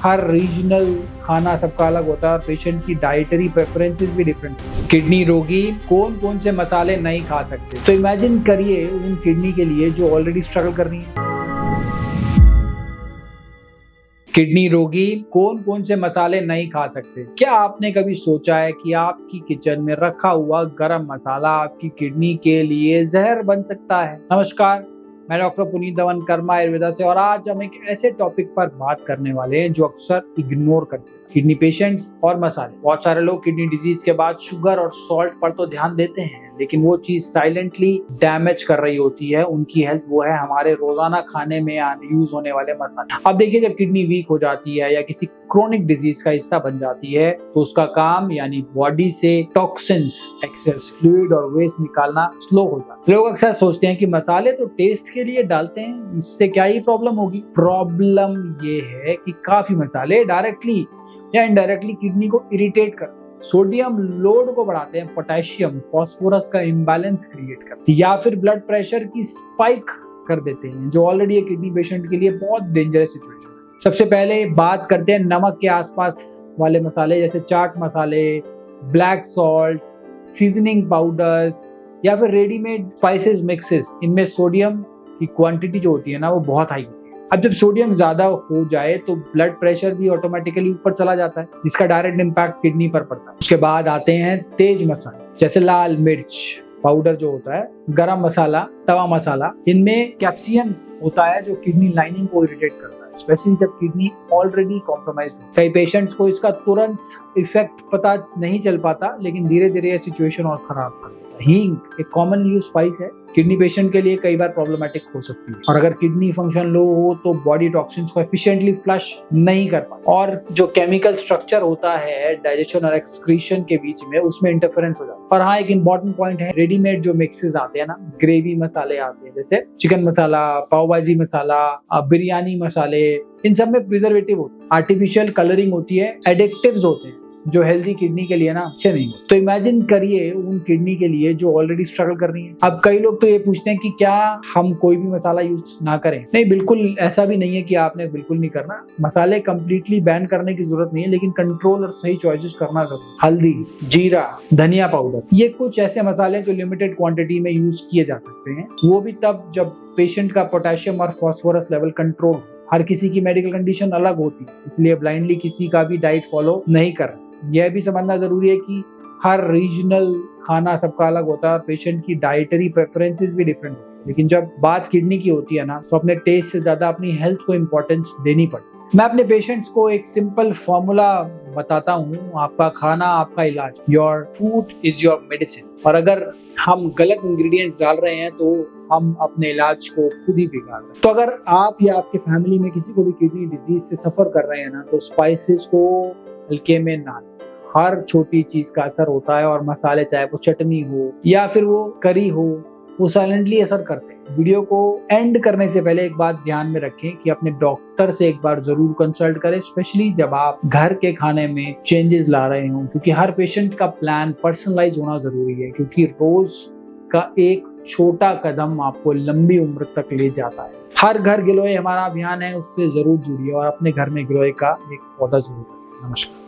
हर regional खाना सबका अलग होता है और पेशेंट की डाइटरी प्रेफरेंसेस भी डिफरेंट है। किडनी रोगी कौन कौन से मसाले नहीं खा सकते, तो इमेजिन करिए उन किडनी के लिए जो ऑलरेडी स्ट्रगल कर रही है। किडनी रोगी कौन कौन से मसाले नहीं खा सकते? क्या आपने कभी सोचा है कि आपकी किचन में रखा हुआ गरम मसाला आपकी किडनी के लिए जहर बन सकता है? नमस्कार, मैं डॉक्टर पुनीत दवनकर्मा आयुर्वेदा से, और आज हम एक ऐसे टॉपिक पर बात करने वाले हैं जो अक्सर इग्नोर करते हैं, किडनी पेशेंट्स और मसाले। बहुत सारे लोग किडनी डिजीज के बाद शुगर और सॉल्ट पर तो ध्यान देते हैं, लेकिन वो चीज साइलेंटली डैमेज कर रही होती है उनकी हेल्थ। वो है हमारे रोजाना खाने में यूज होने वाले मसाले। अब देखिए, जब किडनी वीक हो जाती है या किसी क्रोनिक डिजीज का हिस्सा बन जाती है तो उसका काम यानी बॉडी से टॉक्सिन्स, एक्सेस फ्लूइड और वेस्ट निकालना स्लो हो जाता है। लोग अक्सर सोचते हैं कि मसाले तो टेस्ट के लिए डालते हैं, इससे क्या ही प्रॉब्लम होगी। प्रॉब्लम ये है कि काफी मसाले डायरेक्टली या इनडायरेक्टली किडनी को इरिटेट करते हैं, सोडियम लोड को बढ़ाते हैं, पोटेशियम फास्फोरस का इम्बैलेंस क्रिएट करते हैं, या फिर ब्लड प्रेशर की स्पाइक कर देते हैं, जो ऑलरेडी एक किडनी पेशेंट के लिए बहुत डेंजरस सिचुएशन है। सबसे पहले बात करते हैं नमक के आसपास वाले मसाले, जैसे चाट मसाले, ब्लैक सॉल्ट, सीजनिंग पाउडर्स या फिर रेडीमेड स्पाइसेस मिक्सेस। इनमें सोडियम की क्वांटिटी जो होती है ना, वो बहुत हाई होती है। अब जब सोडियम ज्यादा हो जाए तो ब्लड प्रेशर भी ऑटोमेटिकली ऊपर चला जाता है, जिसका डायरेक्ट इम्पैक्ट किडनी पर पड़ता है। उसके बाद आते हैं तेज मसाले, जैसे लाल मिर्च पाउडर जो होता है, गरम मसाला, तवा मसाला। इनमें कैप्सियन होता है जो किडनी लाइनिंग को इरिटेट करता है, स्पेशली जब किडनी ऑलरेडी कॉम्प्रोमाइज्ड हो। कई पेशेंट्स को इसका तुरंत इफेक्ट पता नहीं चल पाता, लेकिन धीरे धीरे ये सिचुएशन और खराब कर देता है। हींग एक कॉमन यूज स्पाइस है, किडनी पेशेंट के लिए कई बार प्रॉब्लमेटिक हो सकती है, और अगर किडनी फंक्शन लो हो तो बॉडी टॉक्सिन्स को एफिशिएंटली फ्लश नहीं कर पाती, और जो केमिकल स्ट्रक्चर होता है डाइजेशन और एक्सक्रीशन के बीच में, उसमें इंटरफेरेंस हो जाता है। और हाँ, एक इंपॉर्टेंट पॉइंट है, रेडीमेड जो मिक्सेस आते हैं ना, ग्रेवी मसाले आते हैं, जैसे चिकन मसाला, पाव भाजी मसाला, बिरयानी मसाले, इन सब में प्रिजर्वेटिव होते हैं, आर्टिफिशियल कलरिंग होती है, एडिक्टिव्स होते हैं, जो हेल्दी किडनी के लिए ना अच्छे नहीं है। तो इमेजिन करिए उन किडनी के लिए जो ऑलरेडी स्ट्रगल कर रही है। अब कई लोग तो ये पूछते हैं कि क्या हम कोई भी मसाला यूज ना करें? नहीं, बिल्कुल ऐसा भी नहीं है कि आपने बिल्कुल नहीं करना। मसाले कंप्लीटली बैन करने की जरूरत नहीं है, लेकिन कंट्रोल और सही चॉइसेस करना जरूरी। हल्दी, जीरा, धनिया पाउडर, ये कुछ ऐसे मसाले जो लिमिटेड क्वांटिटी में यूज किए जा सकते हैं, वो भी तब जब पेशेंट का पोटेशियम और फास्फोरस लेवल कंट्रोल। हर किसी की मेडिकल कंडीशन अलग होती है, इसलिए ब्लाइंडली किसी का भी डाइट फॉलो नहीं करना। यह भी समझना जरूरी है कि हर रीजनल खाना सबका अलग होता है और पेशेंट की डाइटरी प्रेफरेंसेस भी डिफरेंट होती है। लेकिन जब बात किडनी की होती है ना, तो अपने टेस्ट से ज्यादा अपनी हेल्थ को इम्पोर्टेंस देनी पड़ती है। मैं अपने पेशेंट्स को एक सिंपल फॉर्मूला बताता हूँ, आपका खाना आपका इलाज, your food is your medicine. और अगर हम गलत इंग्रेडिएंट डाल रहे हैं तो हम अपने इलाज को खुद ही बिगाड़ रहे हैं। तो अगर आप या आपके फैमिली में किसी को भी किडनी डिजीज से सफर कर रहे हैं ना, तो स्पाइसेस को हल्के में ना लें। हर छोटी चीज का असर होता है, और मसाले, चाहे वो चटनी हो या फिर वो करी हो, वो साइलेंटली असर करते हैं। वीडियो को एंड करने से पहले एक बात ध्यान में रखें कि अपने डॉक्टर से एक बार जरूर कंसल्ट करें, स्पेशली जब आप घर के खाने में चेंजेस ला रहे हो, क्योंकि हर पेशेंट का प्लान पर्सनलाइज होना जरूरी है, क्योंकि रोज का एक छोटा कदम आपको लंबी उम्र तक ले जाता है। हर घर गिलोय हमारा अभियान है, उससे जरूर जुड़िए और अपने घर में गिलोय का एक पौधा जरूर करें। नमस्कार।